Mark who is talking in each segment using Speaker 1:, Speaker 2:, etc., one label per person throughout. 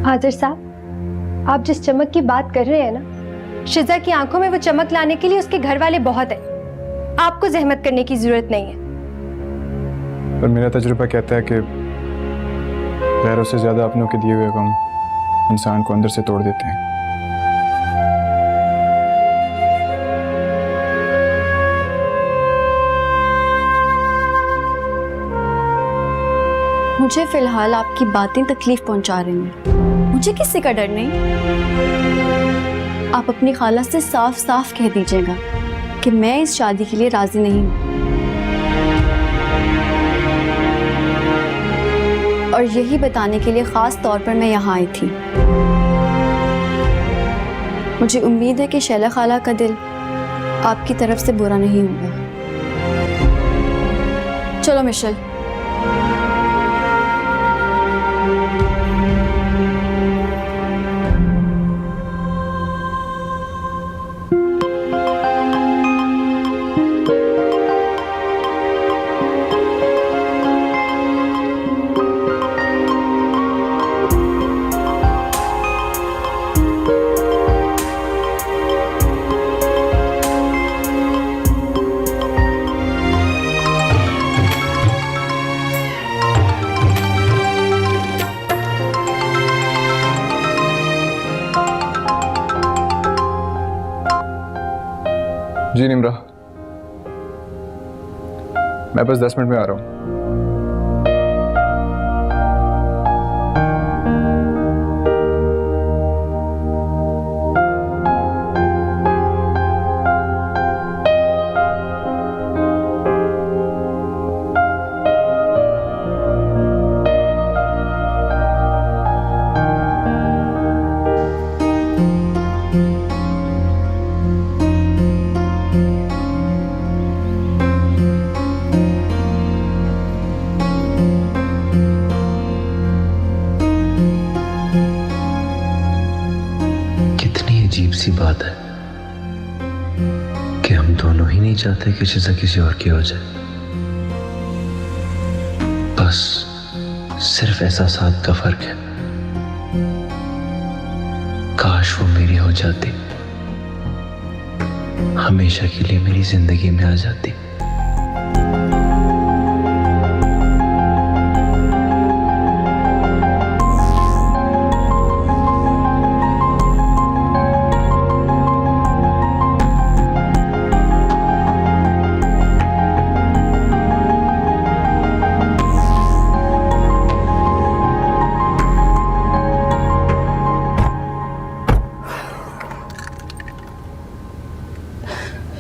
Speaker 1: हाजिर साहब, आप जिस चमक की बात कर रहे हैं ना, शिजा की आंखों में वो चमक लाने के लिए उसके घर वाले बहुत हैं। आपको जहमत करने की जरूरत नहीं है।
Speaker 2: पर मेरा तजुर्बा कहता है कि गैरों से ज्यादा अपनों के दिए हुए गम इंसान को अंदर से तोड़ देते हैं।
Speaker 3: मुझे फिलहाल आपकी बातें तकलीफ पहुंचा रही हैं। मुझे किसी का डर नहीं। आप अपनी खाला से साफ साफ कह दीजिएगा कि मैं इस शादी के लिए राजी नहीं हूं। और यही बताने के लिए खास तौर पर मैं यहाँ आई थी। मुझे उम्मीद है कि शैला खाला का दिल आपकी तरफ से बुरा नहीं होगा। चलो मिशेल।
Speaker 2: जी निम्रा, मैं बस 10 मिनट में आ रहा हूँ।
Speaker 4: अजीब सी बात है कि हम दोनों ही नहीं चाहते कि शिजा किसी और की हो जाए। बस सिर्फ एहसासात का फर्क है। काश वो मेरी हो जाती, हमेशा के लिए मेरी जिंदगी में आ जाती।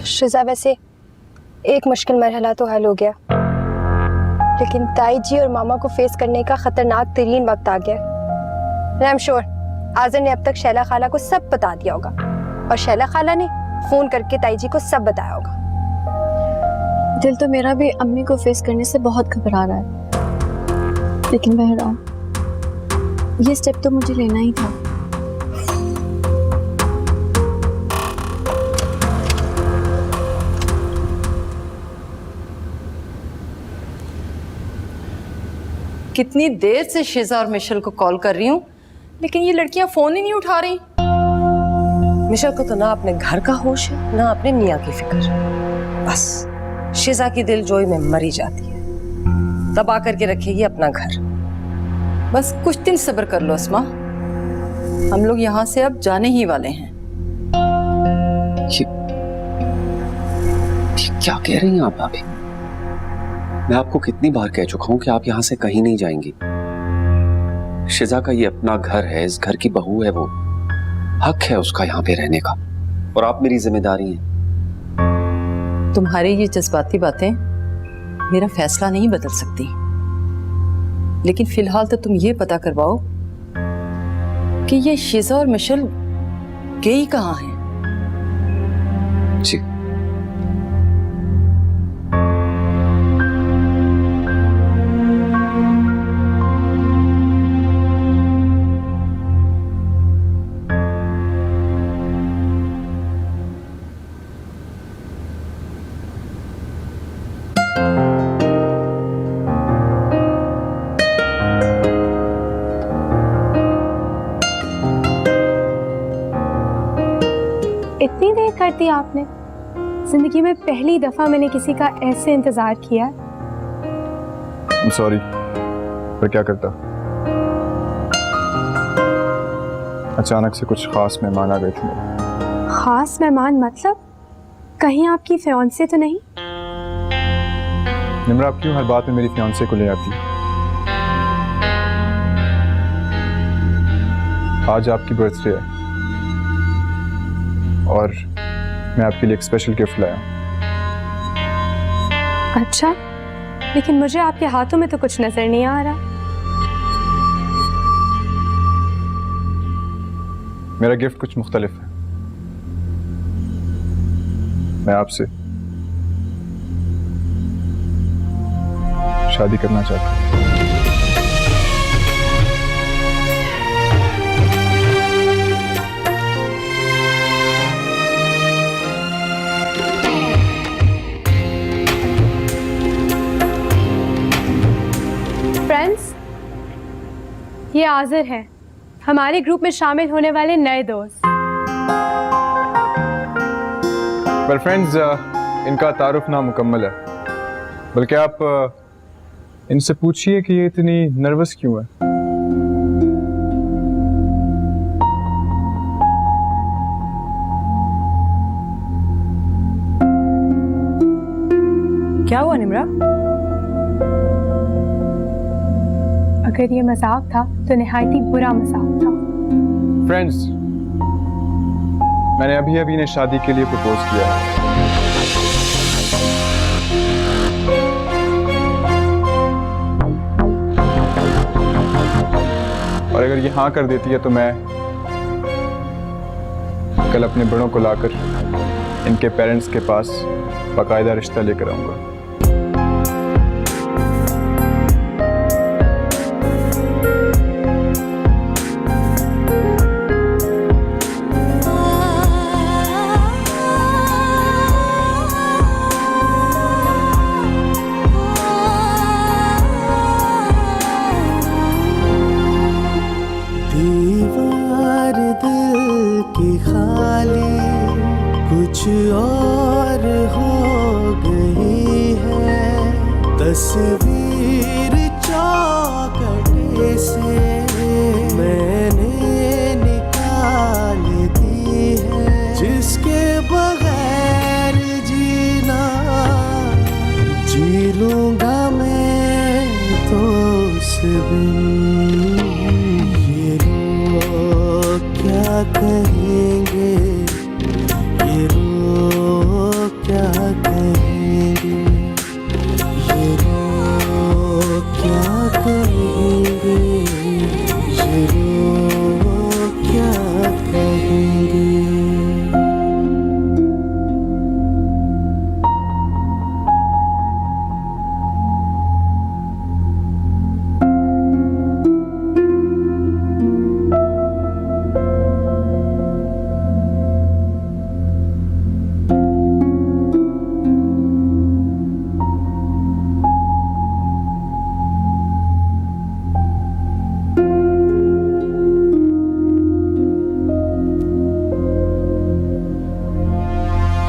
Speaker 1: शिजा, वैसे एक मुश्किल मरहला तो हल हो गया, लेकिन ताई जी और मामा को फेस करने का खतरनाक तरीन वक्त आ गया। आई एम श्योर आज़र ने अब तक शैला खाला को सब बता दिया होगा और शैला खाला ने फोन करके ताई जी को सब बताया होगा।
Speaker 3: दिल तो मेरा भी अम्मी को फेस करने से बहुत घबरा रहा है, लेकिन बहरहाल ये स्टेप तो मुझे लेना ही था।
Speaker 5: कितनी देर से शिजा और मिशेल को कॉल कर रही हूँ, लेकिन ये लड़कियां फोन ही नहीं उठा रही।
Speaker 6: मिशेल को तो ना अपने घर का होश है ना अपने मियाँ की फिक्र। बस शिजा की दिलजोई में मरी जाती है, दबा करके रखेगी अपना घर।
Speaker 5: बस कुछ दिन सब्र कर लो अस्मा, हम लोग यहाँ से अब जाने ही वाले हैं।
Speaker 4: ये क्या कह रही हैं आप भाभी? मैं आपको कितनी बार कह चुका हूं कि आप यहां से कहीं नहीं जाएंगी। शिजा का ये अपना घर है, इस घर की बहू है, वो हक है उसका यहाँ पे रहने का, और आप मेरी जिम्मेदारी हैं।
Speaker 5: तुम्हारी ये जज्बाती बातें मेरा फैसला नहीं बदल सकती, लेकिन फिलहाल तो तुम ये पता करवाओ कि ये शिजा और मिशेल गई कहाँ हैं।
Speaker 4: जी
Speaker 1: कितनी देर कर दी आपने? जिंदगी में पहली दफा मैंने किसी का ऐसे इंतजार किया।
Speaker 2: सॉरी, पर क्या करता, अचानक से कुछ खास मेहमान आ गए थे मेरे।
Speaker 1: खास मेहमान मतलब? कहीं आपकी फियांसे तो नहीं?
Speaker 2: निम्रा, आप क्यों हर बात में मेरी फियांसे को ले आती है? आज आपकी बर्थडे है और मैं आपके लिए एक स्पेशल गिफ्ट लाया।
Speaker 1: अच्छा, लेकिन मुझे आपके हाथों में तो कुछ नजर नहीं आ रहा।
Speaker 2: मेरा गिफ्ट कुछ मुख्तलिफ है। मैं आपसे शादी करना चाहता हूँ।
Speaker 1: फ्रेंड्स, ये आज़िर हैं, हमारे ग्रुप में शामिल होने वाले नए दोस्त।
Speaker 2: पर फ्रेंड्स, इनका तारुफ ना मुकम्मल है, बल्कि आप इनसे पूछिए कि ये इतनी नर्वस क्यों है।
Speaker 5: क्या हुआ निम्रा?
Speaker 1: अगर ये मजाक था तो निहायत ही बुरा मजाक था।
Speaker 2: फ्रेंड्स, मैंने अभी अभी इन्हें शादी के लिए प्रपोज किया है। और अगर ये हाँ कर देती है तो मैं कल अपने बड़ों को लाकर इनके पेरेंट्स के पास बाकायदा रिश्ता लेकर आऊंगा।
Speaker 7: दीवार दिल की खाली कुछ और हो गई है, तस्वीर चौखटे से मैंने निकाल दी है, जिसके बगैर जीना जी लूंगा मैं तो उस दिन। क्या कहेंगे ये लोग, क्या कहेंगे ये लोग, क्या कहेंगे ये लोग, क्या कहेंगे।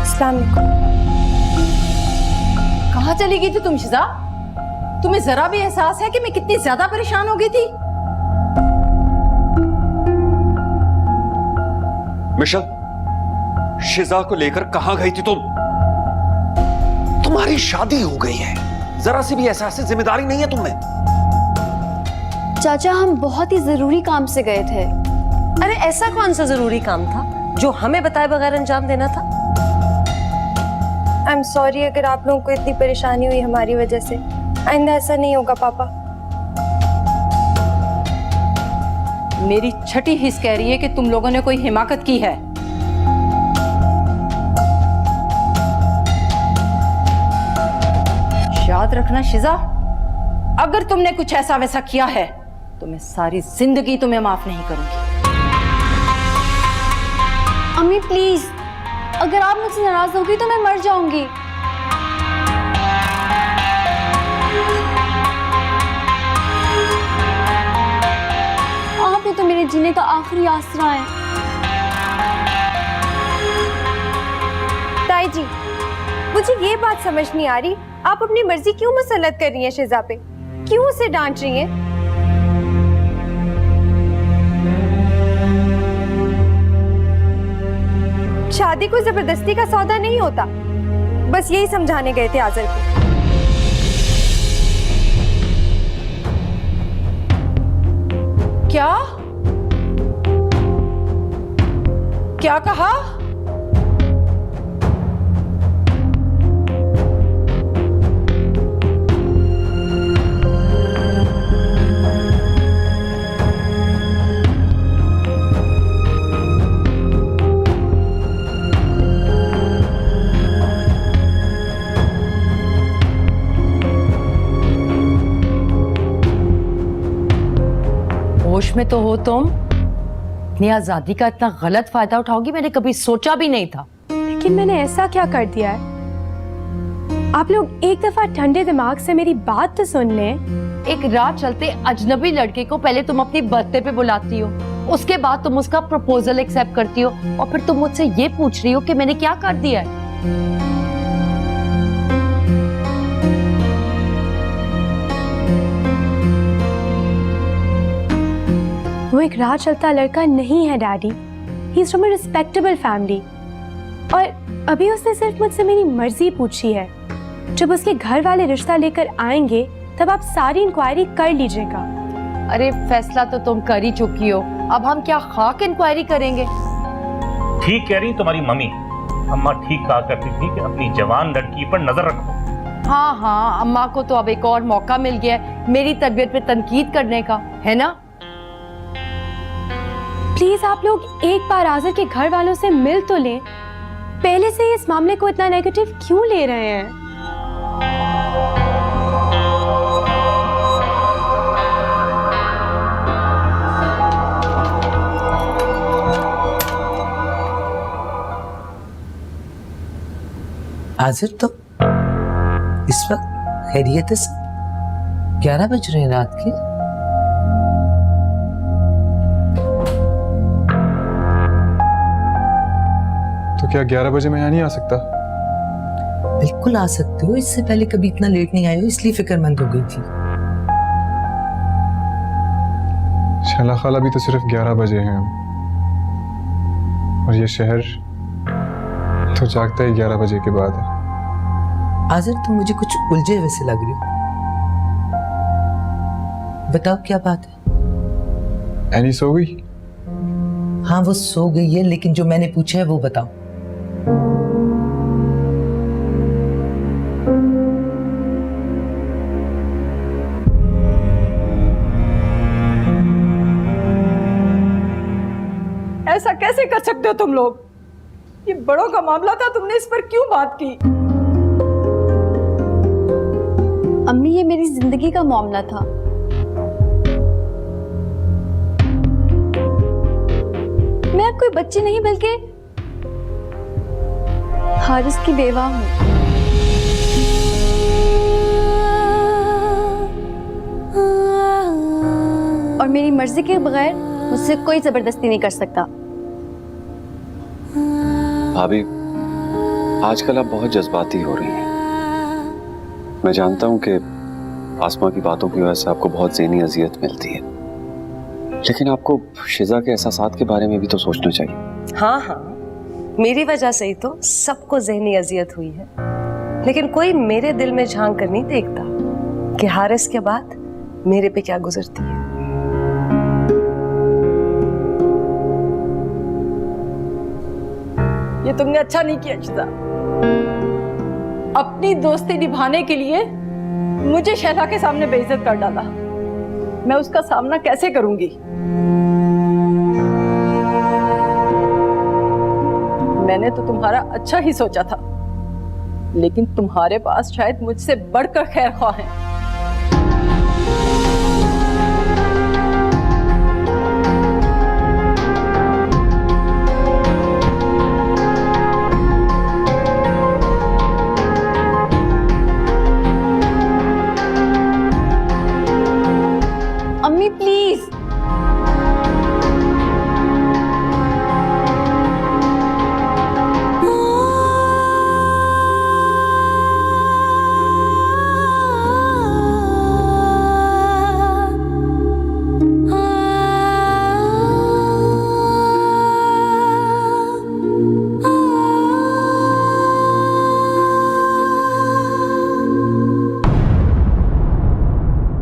Speaker 1: अस्सलाम वालेकुम।
Speaker 5: कहाँ चली गई थी तुम शिजा? तुम्हें जरा भी एहसास है कि मैं कितनी ज्यादा परेशान हो गई थी?
Speaker 4: मिशल, शिजा को लेकर कहां गई थी तुम? तुम्हारी शादी हो गई है, जरा सी भी एहसास जिम्मेदारी नहीं है तुम्हें।
Speaker 3: चाचा, हम बहुत ही जरूरी काम से गए थे।
Speaker 6: अरे ऐसा कौन सा जरूरी काम था जो हमें बताए बगैर अंजाम देना था?
Speaker 1: आई एम सॉरी अगर आप लोगों को इतनी परेशानी हुई हमारी वजह से। आइंदा ऐसा नहीं होगा पापा।
Speaker 5: मेरी छठी हिस्स कह रही है कि तुम लोगों ने कोई हिमाकत की है। याद रखना शिजा, अगर तुमने कुछ ऐसा वैसा किया है तो मैं सारी जिंदगी तुम्हें माफ नहीं करूंगी।
Speaker 3: अम्मी प्लीज, अगर आप मुझसे नाराज होगी तो मैं मर जाऊंगी। आप ही तो मेरे जीने का आखिरी आसरा है।
Speaker 1: ताई जी, मुझे ये बात समझ नहीं आ रही, आप अपनी मर्जी क्यों मुसल्लत कर रही हैं शिजा पे? क्यों उसे डांट रही हैं? शादी को जबरदस्ती का सौदा नहीं होता, बस यही समझाने गए थे आज़र को।
Speaker 5: क्या क्या कहा? होश में तो हो तुम? अपनी आजादी का इतना गलत फायदा उठाओगी मैंने कभी सोचा भी नहीं था।
Speaker 1: लेकिन मैंने ऐसा क्या कर दिया है? आप लोग एक दफा ठंडे दिमाग से मेरी बात तो सुन लें।
Speaker 5: एक रात चलते अजनबी लड़के को पहले तुम अपनी बर्थडे पे बुलाती हो, उसके बाद तुम उसका प्रपोजल एक्सेप्ट करती हो, और फिर तुम मुझसे ये पूछ रही हो कि मैंने क्या कर दिया है।
Speaker 1: वो एक राह चलता लड़का नहीं है daddy, he is from a respectable family. और अभी उसने सिर्फ मुझसे मेरी मर्जी पूछी है। जब उसके घर वाले रिश्ता लेकर आएंगे तब आप सारी इंक्वायरी कर लीजिएगा।
Speaker 5: अरे फैसला तो तुम कर ही चुकी हो, अब हम क्या खाक इंक्वायरी करेंगे?
Speaker 8: ठीक कह रही तुम्हारी मम्मी। अम्मा ठीक कहा करती थी कि अपनी जवान लड़की पर नजर रखो।
Speaker 5: हाँ हाँ, अम्मा को तो अब एक और मौका मिल गया है मेरी तरबियत पे तनकीद करने का, है ना?
Speaker 1: प्लीज आप लोग एक बार आज़र के घर वालों से मिल तो लें। पहले से इस मामले को इतना नेगेटिव क्यों ले रहे हैं?
Speaker 9: आज़र तो इस वक्त खैरियत है सब? 11 बज रहे हैं रात के।
Speaker 2: तो क्या 11 बजे मैं यहाँ नहीं आ सकता?
Speaker 9: बिल्कुल आ सकते हो, इससे पहले कभी इतना लेट नहीं आए हो इसलिए फिक्रमंद हो गई थी।
Speaker 2: शैला खाला भी तो सिर्फ 11 बजे हैं, और ये शहर तो जागता ही 11 बजे के बाद है।
Speaker 9: आज़र तुम मुझे कुछ उलझे हुए से लग रही हो, बताओ क्या बात है?
Speaker 2: एनी सो गई?
Speaker 9: हाँ वो सो गई है, लेकिन जो मैंने पूछा है वो बताओ।
Speaker 10: ऐसा कैसे कर सकते हो तुम लोग? ये बड़ों का मामला था, तुमने इस पर क्यों बात की?
Speaker 3: अम्मी ये मेरी जिंदगी का मामला था। मैं अब कोई बच्ची नहीं बल्कि हारिस की बेवा हूँ। और मेरी मर्जी के बगैर मुझसे कोई जबरदस्ती नहीं कर सकता।
Speaker 4: भाभी, आजकल आप बहुत जज्बाती हो रही हैं। मैं जानता हूं कि आसमा की बातों की वजह से आपको बहुत ज़हनी अजियत मिलती है, लेकिन आपको शिजा के एहसासात के बारे में भी तो सोचना चाहिए।
Speaker 6: हाँ हाँ, मेरी वजह से ही तो सबको ज़हनी अजियत हुई है, लेकिन कोई मेरे दिल में झांक कर नहीं देखता कि हारिस के बाद मेरे पे क्या गुजरती है।
Speaker 10: ये तुमने अच्छा नहीं किया शिजा। अपनी दोस्ती निभाने के लिए मुझे शैला के सामने बेइज्जत कर डाला। मैं उसका सामना कैसे करूंगी? मैंने तो तुम्हारा अच्छा ही सोचा था, लेकिन तुम्हारे पास शायद मुझसे बढ़कर खैर ख्वाह हैं।
Speaker 3: अम्मी प्लीज